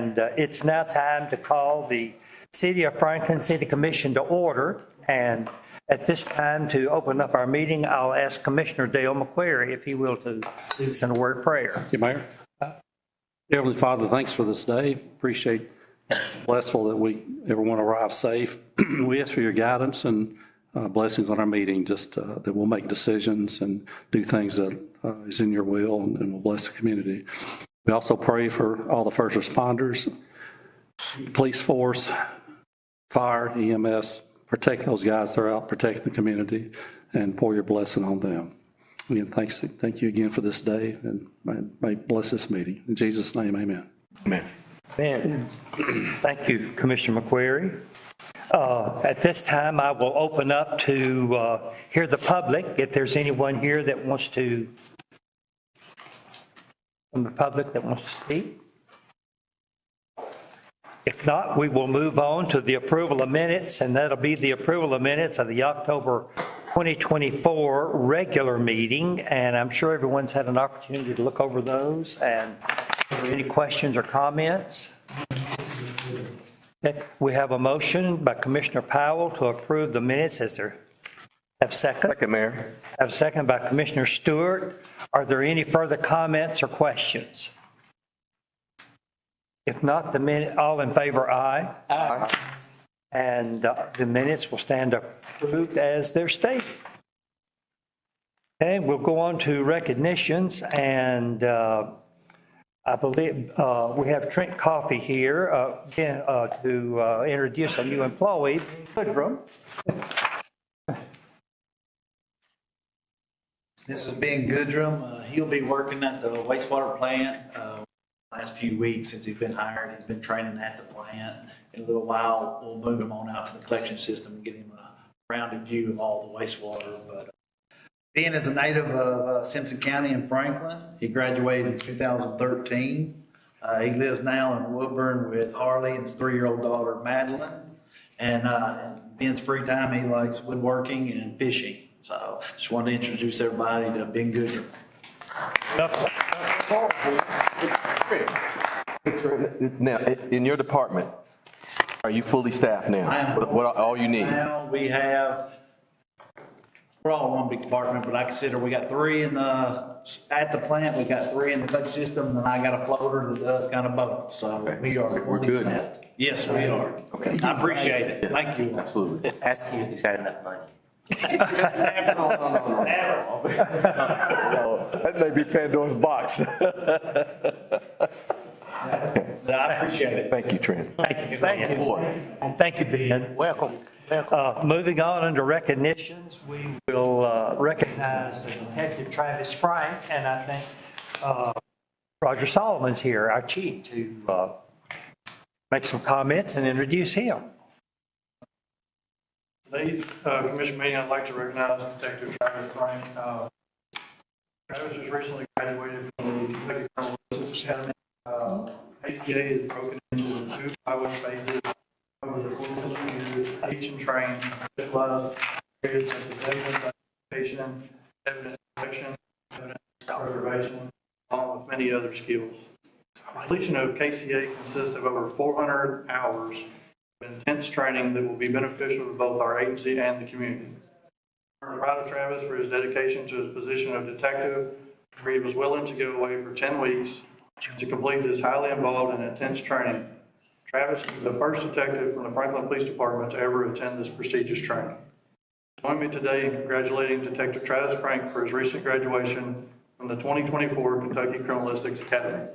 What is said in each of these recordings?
And it's now time to call the City of Franklin City Commission to order. And at this time, to open up our meeting, I'll ask Commissioner Dale McQuarrie if he will to lead us in a word of prayer. Thank you, Mayor. Heavenly Father, thanks for this day. Appreciate blessful that everyone arrived safe. We ask for your guidance and blessings on our meeting, just that we'll make decisions and do things that is in your will and will bless the community. We also pray for all the first responders, police force, fire, EMS. Protect those guys that are out, protect the community, and pour your blessing on them. Again, thank you again for this day, and may bless this meeting. In Jesus' name, amen. Amen. Amen. Thank you, Commissioner McQuarrie. At this time, I will open up to hear the public. If there's anyone here that wants to, from the public that wants to speak. If not, we will move on to the approval of minutes, and that'll be the approval of minutes of the October 2024 regular meeting. And I'm sure everyone's had an opportunity to look over those. And are there any questions or comments? Okay. We have a motion by Commissioner Powell to approve the minutes. Is there a second? Second, Mayor. Have a second by Commissioner Stewart. Are there any further comments or questions? If not, all in favor, aye. Aye. And the minutes will stand approved as they're stated. Okay, we'll go on to recognitions, and I believe we have Trent Coffey here again, to introduce a new employee, Goodrum. This is Ben Goodrum. He'll be working at the wastewater plant. Last few weeks since he's been hired, he's been training at the plant. In a little while, we'll move him on out to the collection system and get him a rounded view of all the wastewater. But Ben is a native of Simpson County in Franklin. He graduated in 2013. He lives now in Woodburn with Harley and his 3-year-old daughter, Madeline. And in Ben's free time, he likes woodworking and fishing. So just wanted to introduce everybody to Ben Goodrum. Now, in your department, are you fully staffed now? What all you need? Now we're all one big department, but I consider we got 3 at the plant, we got 3 in the collection system, and I got a floater that does kind of both. So we are. We're good. Staffed. Yes, we are. Okay. I appreciate it. Yeah. Thank you. Absolutely. Ask you if he's got enough money. That may be Pandora's box. I appreciate it. Thank you, Trent. Thank you. Thank you. Thank you, Ben. Welcome. Moving on under recognitions, we will recognize Detective Travis Frank, and I think Roger Solomon's here, our chief, to make some comments and introduce him. Today's commission meeting, I'd like to recognize Detective Travis Frank. Travis has recently graduated from the Kentucky Criminal Justice Academy. ACA is broken into 2 pilot phases over the course of 2 years. Teach and train specialized areas such as evidence identification, evidence collection, evidence preservation, along with many other skills. Completion of KCA consists of over 400 hours of intense training that will be beneficial to both our agency and the community. We're proud of Travis for his dedication to his position of detective, where he was willing to go away for 10 weeks to complete this highly involved and intense training. Travis is the first detective from the Franklin Police Department to ever attend this prestigious training. Join me today in congratulating Detective Travis Frank for his recent graduation from the 2024 Kentucky Criminalistics Academy.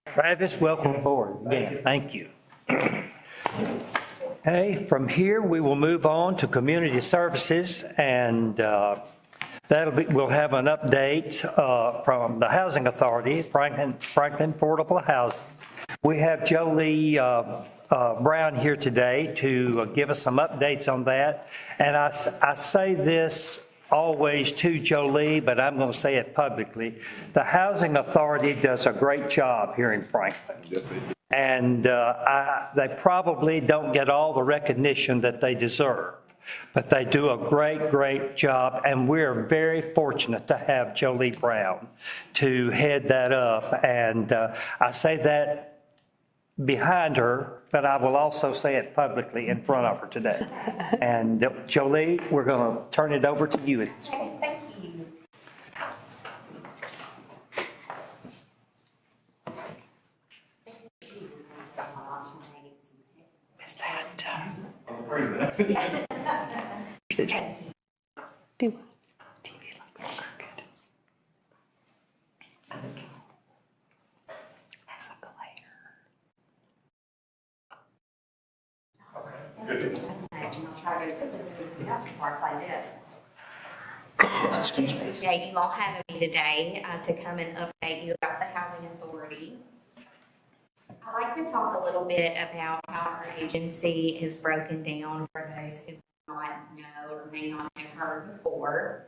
Travis, welcome forward again. Thank you. Okay, from here we will move on to community services, and we'll have an update from the Housing Authority, Franklin Affordable Housing. We have Jolie Brown here today to give us some updates on that. And I say this always to Jolie, but I'm going to say it publicly. The Housing Authority does a great job here in Franklin. And they probably don't get all the recognition that they deserve. But they do a great, great job, and we're very fortunate to have Jolie Brown to head that up. And I say that behind her, but I will also say it publicly in front of her today. And Jolie, we're going to turn it over to you at this point. Okay, thank you. Is that, do TV looks crooked. That's a glare. Imagine I'll try to put this out before I play this. Appreciate you all having me today to come and update you about the Housing Authority. I'd like to talk a little bit about how our agency is broken down for those who do not know or may not have heard before.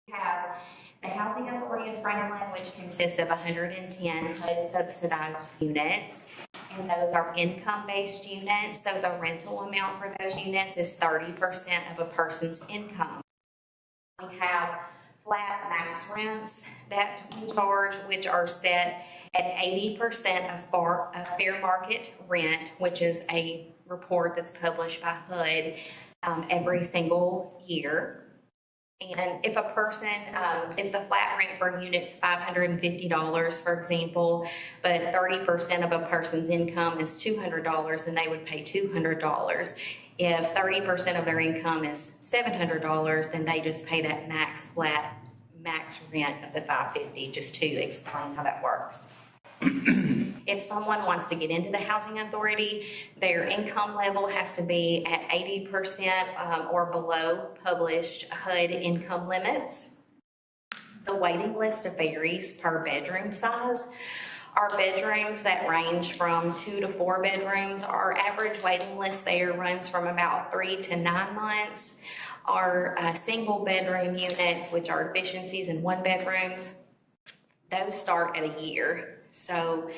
We have the Housing Authority of Franklin, which consists of 110 HUD subsidized units, and those are income-based units, so the rental amount for those units is 30% of a person's income. We have flat max rents that we charge, which are set at 80% of fair market rent, which is a report that's published by HUD every single year. And if a person, if the flat rent for a unit's $550, for example, but 30% of a person's income is $200, then they would pay $200. If 30% of their income is $700, then they just pay that max rent of the $550, just to explain how that works. If someone wants to get into the Housing Authority, their income level has to be at 80% or below published HUD income limits. The waiting list varies per bedroom size. Our bedrooms that range from 2 to 4 bedrooms, our average waiting list there runs from about 3 to 9 months. Our single bedroom units, which are efficiencies in 1 bedrooms, those start at a year. So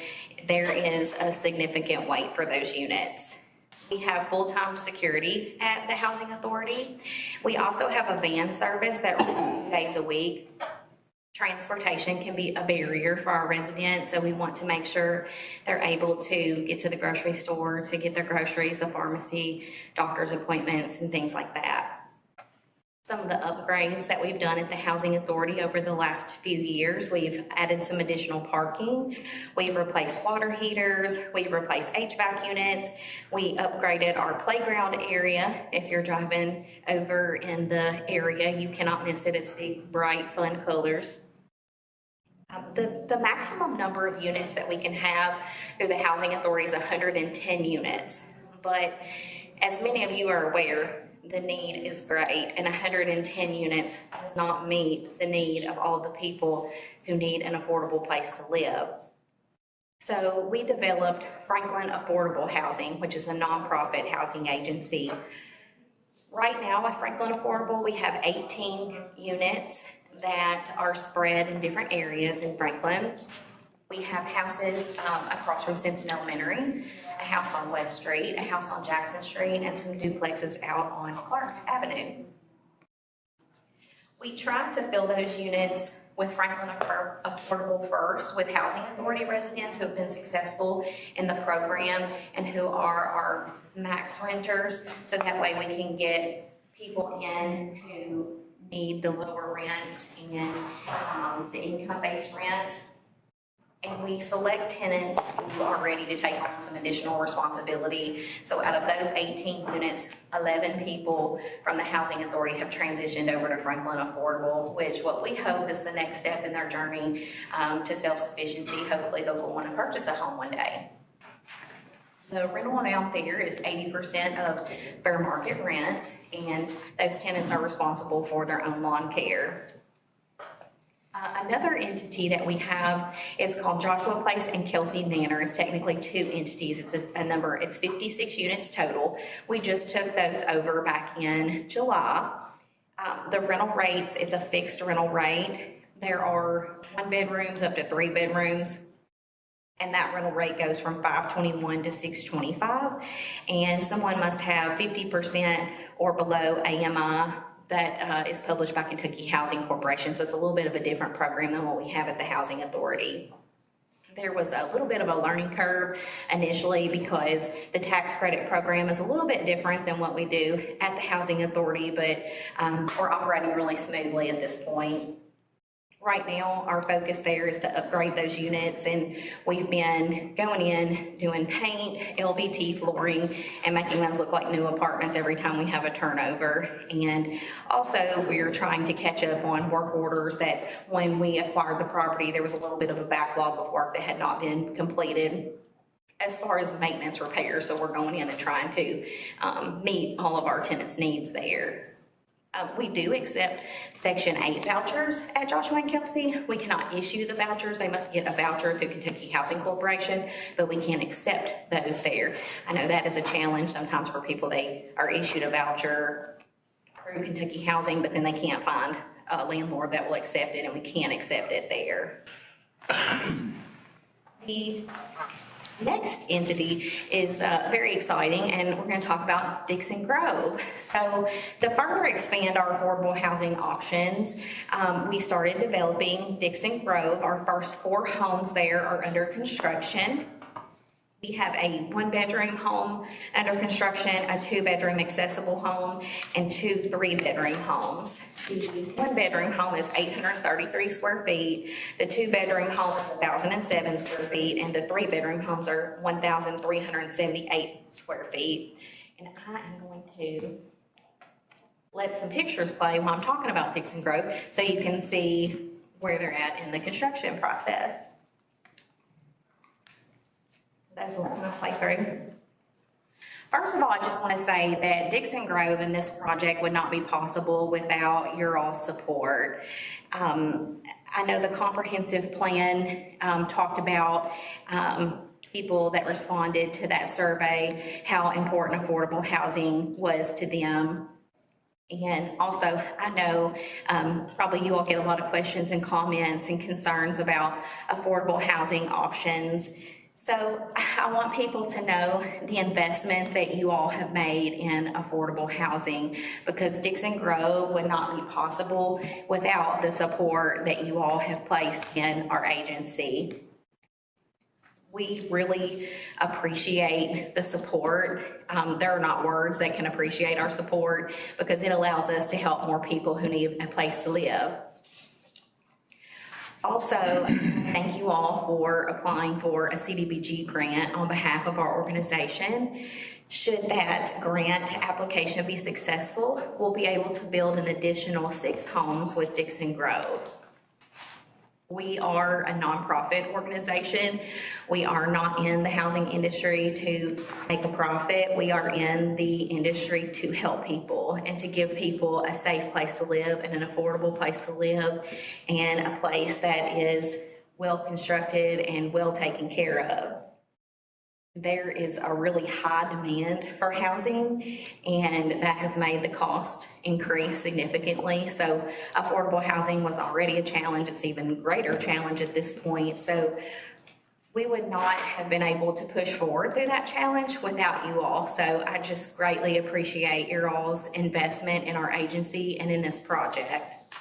there is a significant wait for those units. We have full-time security at the Housing Authority. We also have a van service that runs 2 days a week. Transportation can be a barrier for our residents, so we want to make sure they're able to get to the grocery store, to get their groceries, the pharmacy, doctor's appointments, and things like that. Some of the upgrades that we've done at the Housing Authority over the last few years, we've added some additional parking. We've replaced water heaters. We've replaced HVAC units. We upgraded our playground area. If you're driving over in the area, you cannot miss it. It's big, bright, fun colors. The maximum number of units that we can have through the Housing Authority is 110 units. But as many of you are aware, the need is great, and 110 units does not meet the need of all the people who need an affordable place to live. So we developed Franklin Affordable Housing, which is a nonprofit housing agency. Right now at Franklin Affordable, we have 18 units that are spread in different areas in Franklin. We have houses across from Simpson Elementary, a house on West Street, a house on Jackson Street, and some duplexes out on Clark Avenue. We tried to fill those units with Franklin Affordable first, with Housing Authority residents who have been successful in the program and who are our max renters, so that way we can get people in who need the lower rents and the income-based rents. And we select tenants who are ready to take on some additional responsibility. So out of those 18 units, 11 people from the Housing Authority have transitioned over to Franklin Affordable, which what we hope is the next step in their journey to self-sufficiency. Hopefully they'll go on to purchase a home one day. The rental amount there is 80% of fair market rent, and those tenants are responsible for their own lawn care. Another entity that we have is called Joshua Place and Kelsey Manor. It's technically 2 entities. It's it's 56 units total. We just took those over back in July. The rental rates, it's a fixed rental rate. There are 1 bedrooms up to 3 bedrooms. And that rental rate goes from $521 to $625. And someone must have 50% or below AMI that is published by Kentucky Housing Corporation. So it's a little bit of a different program than what we have at the Housing Authority. There was a little bit of a learning curve initially because the tax credit program is a little bit different than what we do at the Housing Authority, but we're operating really smoothly at this point. Right now, our focus there is to upgrade those units, and we've been going in, doing paint, LVT flooring, and making those look like new apartments every time we have a turnover. And also, we're trying to catch up on work orders that when we acquired the property, there was a little bit of a backlog of work that had not been completed as far as maintenance repairs. So we're going in and trying to meet all of our tenants' needs there. We do accept Section 8 vouchers at Joshua and Kelsey. We cannot issue the vouchers. They must get a voucher through Kentucky Housing Corporation, but we can accept those there. I know that is a challenge sometimes for people. They are issued a voucher through Kentucky Housing, but then they can't find a landlord that will accept it, and we can't accept it there. The next entity is very exciting, and we're going to talk about Dixon Grove. So to further expand our affordable housing options, we started developing Dixon Grove. Our first 4 homes there are under construction. We have a 1-bedroom home under construction, a 2-bedroom accessible home, and 2 3-bedroom homes. The 1-bedroom home is 833 square feet, the 2-bedroom home is 1,007 square feet, and the 3-bedroom homes are 1,378 square feet. And I am going to let some pictures play while I'm talking about Dixon Grove so you can see where they're at in the construction process. Those will kind of play through. First of all, I just want to say that Dixon Grove and this project would not be possible without your all's support. I know the comprehensive plan talked about people that responded to that survey, how important affordable housing was to them. And also, I know probably you all get a lot of questions and comments and concerns about affordable housing options. So I want people to know the investments that you all have made in affordable housing, because Dixon Grove would not be possible without the support that you all have placed in our agency. We really appreciate the support. There are not words that can appreciate our support, because it allows us to help more people who need a place to live. Also, thank you all for applying for a CDBG grant on behalf of our organization. Should that grant application be successful, we'll be able to build an additional 6 homes with Dixon Grove. We are a nonprofit organization. We are not in the housing industry to make a profit. We are in the industry to help people and to give people a safe place to live and an affordable place to live and a place that is well constructed and well taken care of. There is a really high demand for housing, and that has made the cost increase significantly. So affordable housing was already a challenge. It's even a greater challenge at this point. So we would not have been able to push forward through that challenge without you all. So I just greatly appreciate your all's investment in our agency and in this project.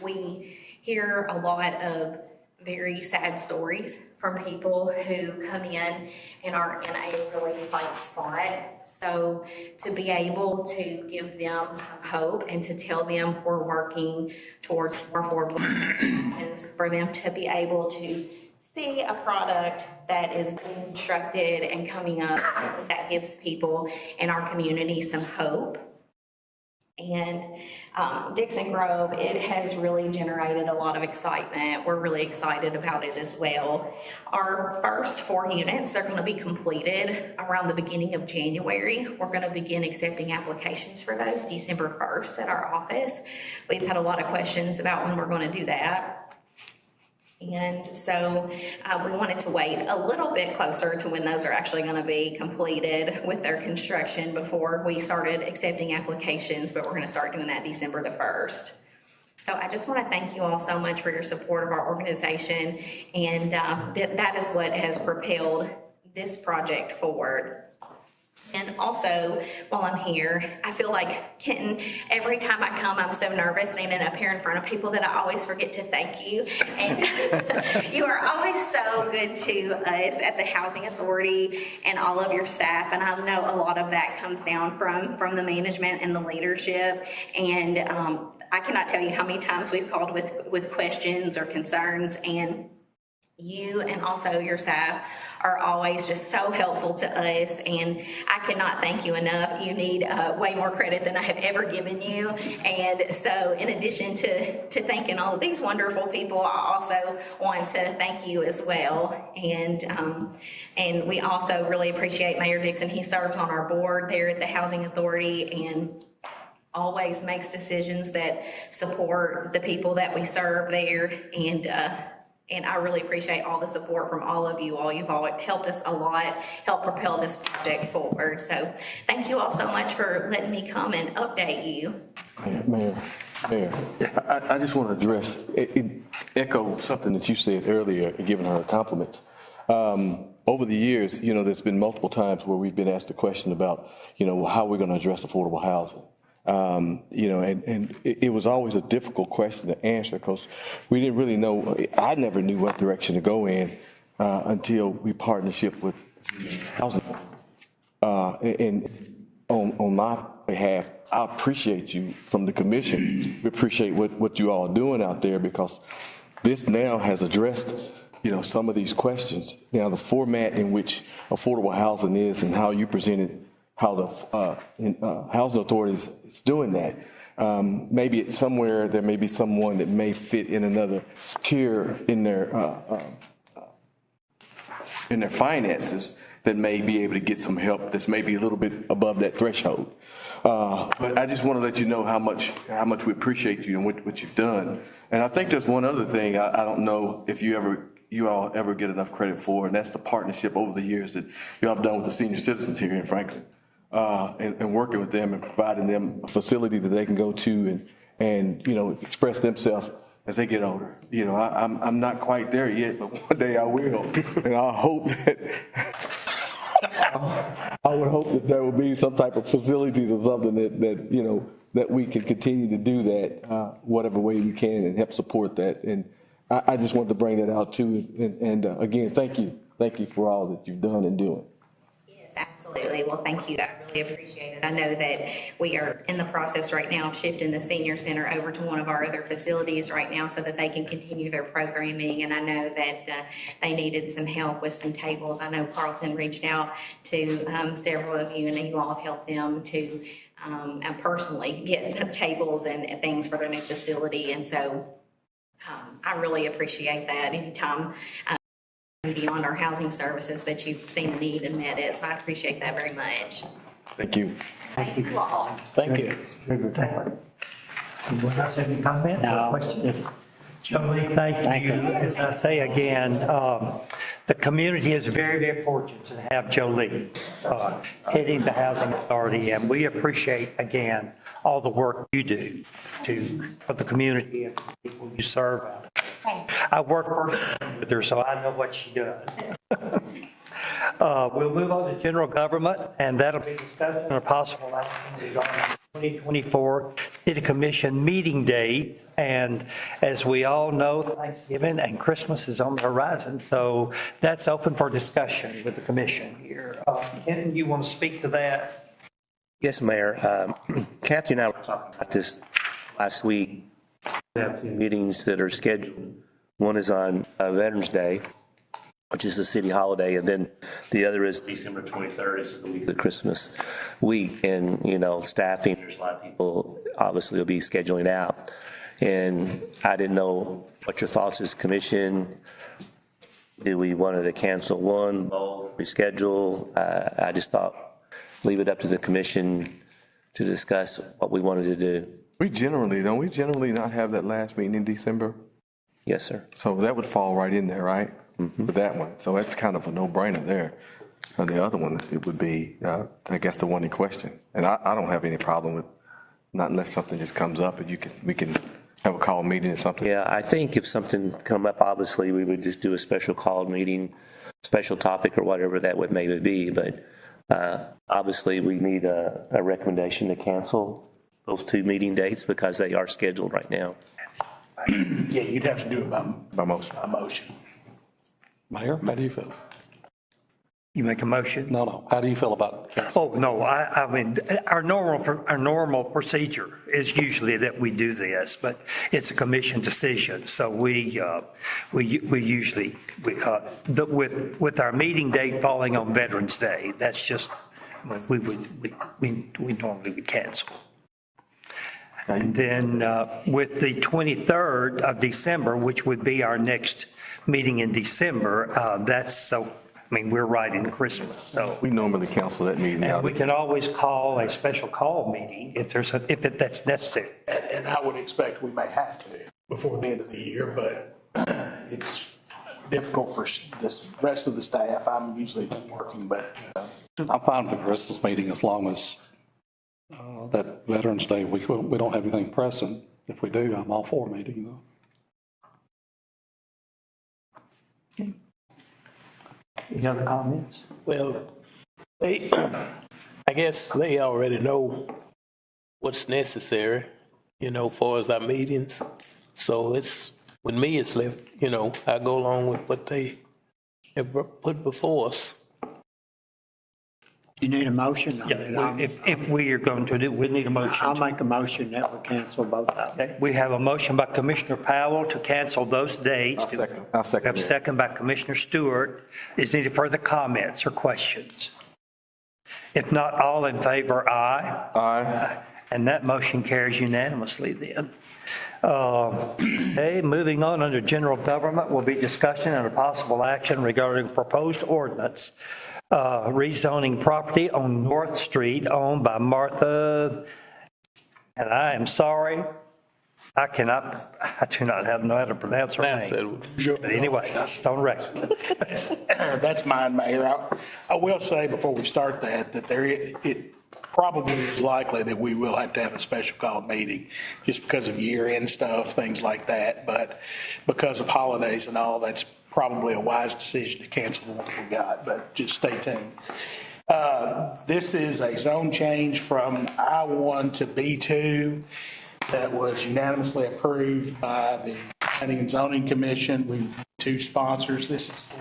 We hear a lot of very sad stories from people who come in and are in a really tight spot. So to be able to give them some hope and to tell them we're working towards more affordable options, for them to be able to see a product that is being constructed and coming up that gives people in our community some hope. And Dixon Grove, it has really generated a lot of excitement. We're really excited about it as well. Our first 4 units, they're going to be completed around the beginning of January. We're going to begin accepting applications for those December 1st at our office. We've had a lot of questions about when we're going to do that. And so we wanted to wait a little bit closer to when those are actually going to be completed with their construction before we started accepting applications, but we're going to start doing that December the 1st. So I just want to thank you all so much for your support of our organization, and that is what has propelled this project forward. And also, while I'm here, I feel like Kenton, every time I come, I'm so nervous standing up here in front of people that I always forget to thank you. And you are always so good to us at the Housing Authority and all of your staff. And I know a lot of that comes down from the management and the leadership. And I cannot tell you how many times we've called with questions or concerns, and you and also your staff are always just so helpful to us, and I cannot thank you enough. You need way more credit than I have ever given you. And so in addition to thanking all of these wonderful people, I also want to thank you as well. And we also really appreciate Mayor Dixon. He serves on our board there at the Housing Authority and always makes decisions that support the people that we serve there. And I really appreciate all the support from all of you all. You've all helped us a lot, helped propel this project forward. So thank you all so much for letting me come and update you. Mayor, I just want to address, echo something that you said earlier, giving her a compliment. Over the years, there's been multiple times where we've been asked the question about, how we're going to address affordable housing. And it was always a difficult question to answer because we didn't really know. I never knew what direction to go in until we partnership with housing. And on my behalf, I appreciate you from the commission. We appreciate what you all are doing out there because this now has addressed, some of these questions. Now, the format in which affordable housing is and how you presented how the housing authority is doing that. Maybe it's somewhere there may be someone that may fit in another tier in their finances that may be able to get some help that's maybe a little bit above that threshold. But I just want to let you know how much we appreciate you and what you've done. And I think there's one other thing I don't know if you all ever get enough credit for, and that's the partnership over the years that you all have done with the senior citizens here in Franklin. And working with them and providing them a facility that they can go to and express themselves as they get older. I'm not quite there yet, but one day I will. And I hope I would hope that there will be some type of facilities or something that we can continue to do that whatever way we can and help support that. And I just wanted to bring that out too. And again, thank you for all that you've done and doing. Absolutely. Well, thank you. I really appreciate it. I know that we are in the process right now of shifting the senior center over to one of our other facilities right now so that they can continue their programming. And I know that they needed some help with some tables. I know Carlton reached out to several of you, and you all have helped them to personally get tables and things for their new facility. And so I really appreciate that. Anytime beyond our housing services, but you've seen the need and met it, so I appreciate that very much. Thank you. Thank you all. Thank you. Anyone else have any comment or questions? Jolie, thank you. As I say again, the community is very, very fortunate to have Jolie heading the Housing Authority, and we appreciate, again, all the work you do for the community and the people you serve. I work personally with her, so I know what she does. We'll move on to general government, and that'll be discussion on possible action regarding 2024 City Commission meeting dates. And as we all know, Thanksgiving and Christmas is on the horizon, so that's open for discussion with the commission here. Kenton, you want to speak to that? Yes, Mayor. Kathy and I were talking about this last week. We have two meetings that are scheduled. One is on Veterans Day, which is a city holiday, and then the other is December 23rd, is the week of Christmas week. And, staffing, there's a lot of people obviously will be scheduling out. And I didn't know what your thoughts as commission. Do we wanted to cancel one, both, reschedule? I just thought leave it up to the commission to discuss what we wanted to do. Don't we generally not have that last meeting in December? Yes, sir. So that would fall right in there, right? Mm-hmm. For that one. So that's kind of a no-brainer there. And the other one, it would be, I guess, the one in question. And I don't have any problem with, not unless something just comes up and we can have a call meeting or something. Yeah, I think if something come up, obviously we would just do a special call meeting, special topic or whatever that would maybe be. But Obviously, we need a recommendation to cancel those two meeting dates because they are scheduled right now. Yeah, you'd have to do it By motion. by motion. Mayor, how do you feel? You make a motion? No, how do you feel about canceling? Oh, no, I mean, our normal procedure is usually that we do this, but it's a commission decision. So we usually, with our meeting date falling on Veterans Day, that's just, we normally would cancel. And then with the 23rd of December, which would be our next meeting in December, that's so, I mean, we're right in Christmas, so. We normally cancel that meeting And out. we can always call a special call meeting if that's necessary. And I would expect we may have to before the end of the year, but it's difficult for this rest of the staff. I'm usually working, but I'm fine with the Christmas meeting as long as that Veterans Day, we don't have anything pressing. If we do, I'm all for a meeting, though. Any other comments? Well, I guess they already know what's necessary, far as our meetings. So with me, it's left, I go along with what they have put before us. You need a motion? Yeah, if we are going to do, we need a motion. I'll make a motion that we cancel both of them. Okay, we have a motion by Commissioner Powell to cancel those dates. I'll We second have a that. second by Commissioner Stewart. Is there any further comments or questions? If not, all in favor, aye. Aye. And that motion carries unanimously then. Okay, moving on under general government will be discussion and a possible action regarding proposed ordinance rezoning property on North Street owned by Martha, and I am sorry, I do not know how to pronounce her name. But anyway, it's on record. that's mine, Mayor. I will say before we start that it probably is likely that we will have to have a special call meeting just because of year-end stuff, things like that. But because of holidays and all, that's probably a wise decision to cancel the one we got, but just stay tuned. This is a zone change from I-1 to B2 that was unanimously approved by the Planning and Zoning Commission. We have two sponsors. This is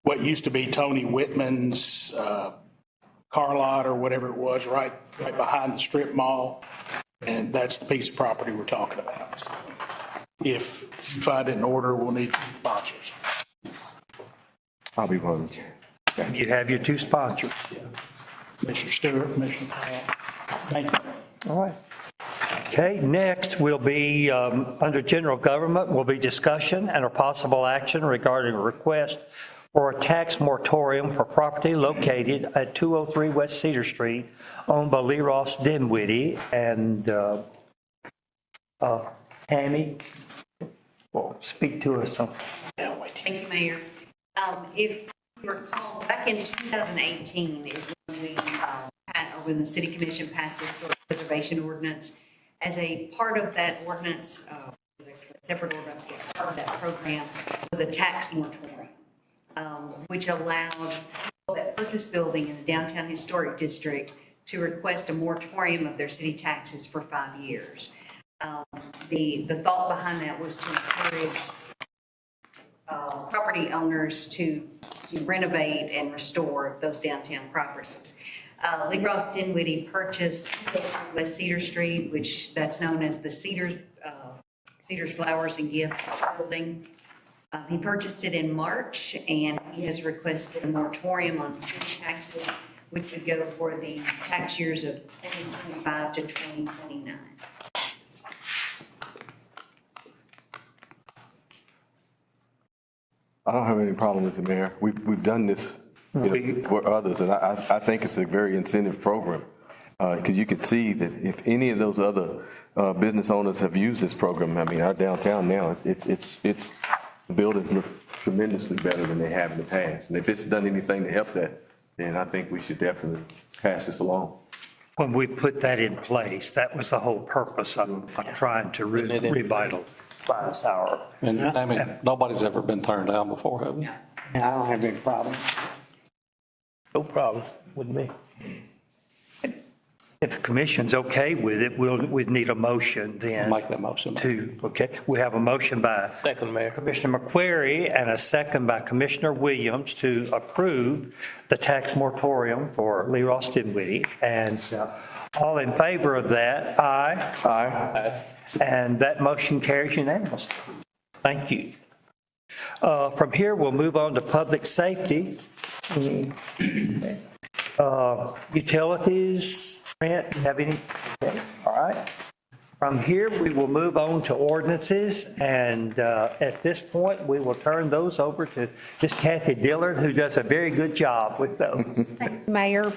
what used to be Tony Whitman's car lot or whatever it was, right behind the strip mall. And that's the piece of property we're talking about. So if you find it in order, we'll need two sponsors. I'll be one. You have your two sponsors. Commissioner Stewart, Commissioner Grant. Thank you. All right. Okay, next will be, under general government, will be discussion and a possible action regarding a request for a tax moratorium for property located at 203 West Cedar Street owned by Lee Ross Dinwiddie. And Tammy will speak to us on. Thank you, Mayor. If you recall, back in 2018 is when the city commission passed the historic preservation ordinance. As a part of that ordinance, a separate ordinance, part of that program was a tax moratorium, which allowed people that purchase building in the downtown historic district to request a moratorium of their city taxes for 5 years. The thought behind that was to encourage property owners to renovate and restore those downtown properties. Lee Ross Dinwiddie purchased West Cedar Street, which that's known as the Cedars Flowers and Gifts building. He purchased it in March, and he has requested a moratorium on city taxes, which would go for the tax years of 2025 to 2029. I don't have any problem with it, Mayor. We've done this for others, and I think it's a very incentive program. Because you can see that if any of those other business owners have used this program, I mean, our downtown now, it's the buildings look tremendously better than they have in the past. And if it's done anything to help that, then I think we should definitely pass this along. When we put that in place, that was the whole purpose of trying to revitalize our. And I mean, nobody's ever been turned down before, have they? I don't have any problem. No problem with me. If the commission's okay with it, we'd need a motion then Make that motion. okay, we have a motion by Second, Mayor. Commissioner McQuarrie and a second by Commissioner Williams to approve the tax moratorium for Lee Ross Dinwiddie. And all in favor of that, aye. Aye. And that motion carries unanimously. Thank you. From here, we'll move on to public safety. Utilities, Trent, you have any? Okay, all right. From here, we will move on to ordinances, and at this point, we will turn those over to Ms. Kathy Dillard, who does a very good job with those. Mayor,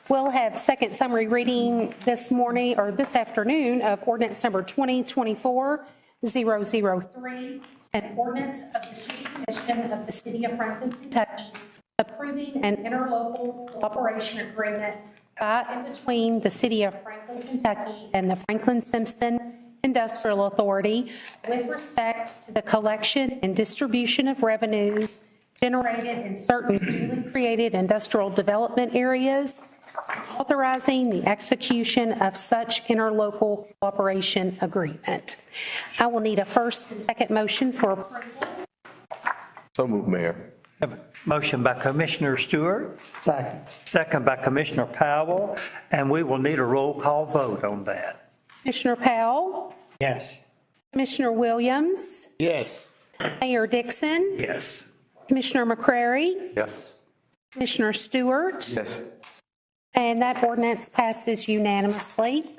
we'll have second summary reading this morning or this afternoon of ordinance number 2024-003, an ordinance of the City Commission of the City of Franklin, Kentucky, approving an interlocal cooperation agreement by and between the City of Franklin, Kentucky and the Franklin Simpson Industrial Authority with respect to the collection and distribution of revenues generated in certain newly created industrial development areas, authorizing the execution of such interlocal cooperation agreement. I will need a first and second motion for approval. So moved, Mayor. Have a motion by Commissioner Stewart, Second. second by Commissioner Powell, and we will need a roll call vote on that. Commissioner Powell, Yes. Commissioner Williams, Yes. Mayor Dixon, Yes. Commissioner McCrary, Yes. Commissioner Stewart, Yes. and that ordinance passes unanimously.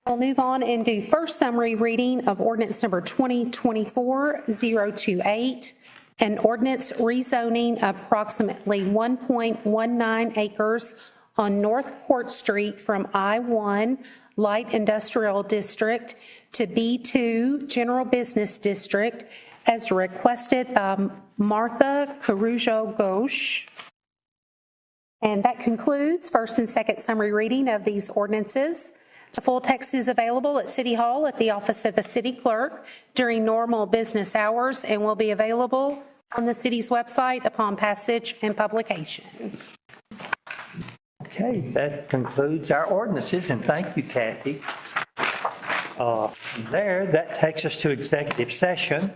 We'll move on and do first summary reading of ordinance number 2024-028, an ordinance rezoning approximately 1.19 acres on North Court Street from I-1 Light Industrial District to B2 General Business District as requested by Martha Carujo Ghosh. And that concludes first and second summary reading of these ordinances. The full text is available at City Hall at the office of the city clerk during normal business hours and will be available on the city's website upon passage and publication. Okay, that concludes our ordinances, and thank you, Kathy. That takes us to executive session.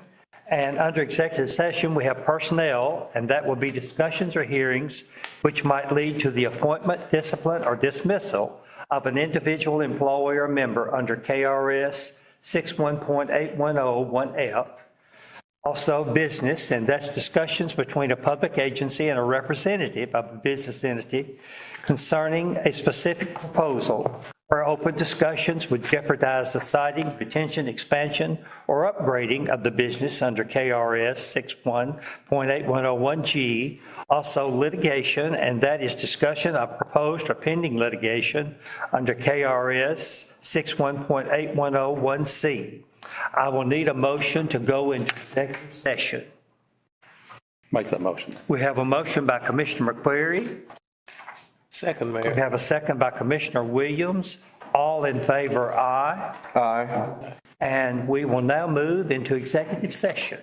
And under executive session, we have personnel, and that will be discussions or hearings which might lead to the appointment, discipline, or dismissal of an individual employee or member under KRS 61.8101F. Also business, and that's discussions between a public agency and a representative of a business entity concerning a specific proposal where open discussions would jeopardize the siting, retention, expansion, or upgrading of the business under KRS 61.8101G. Also litigation, and that is discussion of proposed or pending litigation under KRS 61.8101C. I will need a motion to go into executive session. Make that motion. We have a motion by Commissioner McQuarrie. Second, We Mayor. have a second by Commissioner Williams. All in favor, aye. Aye. And we will now move into executive session.